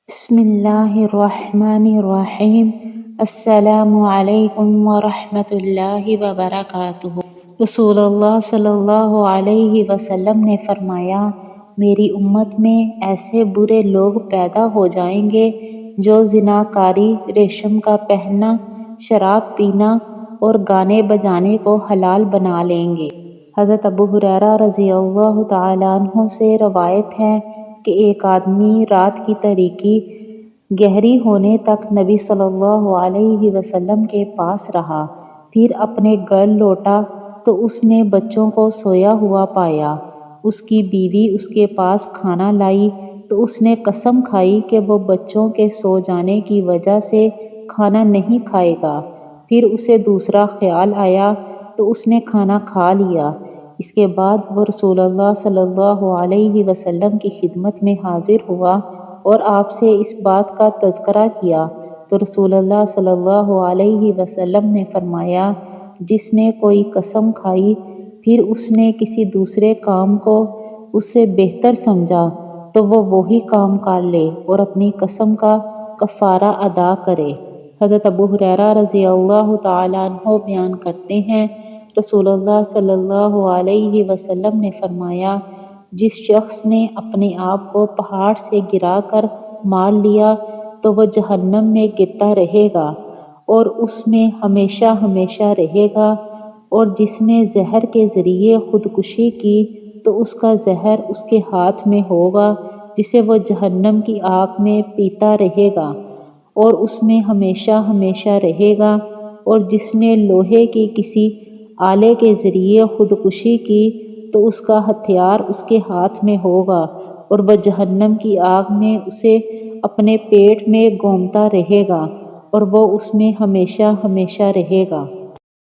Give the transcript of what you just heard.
بسم اللہ الرحمن الرحیم۔ السلام علیکم ورحمۃ اللہ وبرکاتہ۔ رسول اللہ صلی اللہ علیہ وسلم نے فرمایا، میری امت میں ایسے برے لوگ پیدا ہو جائیں گے جو زناکاری، ریشم کا پہننا، شراب پینا اور گانے بجانے کو حلال بنا لیں گے۔ حضرت ابو ہریرہ رضی اللہ تعالیٰ عنہ سے روایت ہے کہ ایک آدمی رات کی تاریکی گہری ہونے تک نبی صلی اللہ علیہ وسلم کے پاس رہا، پھر اپنے گھر لوٹا تو اس نے بچوں کو سویا ہوا پایا۔ اس کی بیوی اس کے پاس کھانا لائی تو اس نے قسم کھائی کہ وہ بچوں کے سو جانے کی وجہ سے کھانا نہیں کھائے گا۔ پھر اسے دوسرا خیال آیا تو اس نے کھانا کھا لیا۔ اس کے بعد وہ رسول اللہ صلی اللہ علیہ وسلم کی خدمت میں حاضر ہوا اور آپ سے اس بات کا تذکرہ کیا تو رسول اللہ صلی اللہ علیہ وسلم نے فرمایا، جس نے کوئی قسم کھائی پھر اس نے کسی دوسرے کام کو اس سے بہتر سمجھا تو وہ وہی کام کر لے اور اپنی قسم کا کفارہ ادا کرے۔ حضرت ابو ہریرہ رضی اللہ تعالیٰ عنہ بیان کرتے ہیں، رسول اللہ صلی اللہ علیہ وسلم نے فرمایا، جس شخص نے اپنے آپ کو پہاڑ سے گرا کر مار لیا تو وہ جہنم میں گرتا رہے گا اور اس میں ہمیشہ ہمیشہ رہے گا، اور جس نے زہر کے ذریعے خودکشی کی تو اس کا زہر اس کے ہاتھ میں ہوگا جسے وہ جہنم کی آگ میں پیتا رہے گا اور اس میں ہمیشہ ہمیشہ رہے گا، اور جس نے لوہے کی کسی آلے کے ذریعے خودکشی کی تو اس کا ہتھیار اس کے ہاتھ میں ہوگا اور وہ جہنم کی آگ میں اسے اپنے پیٹ میں گھومتا رہے گا اور وہ اس میں ہمیشہ ہمیشہ رہے گا۔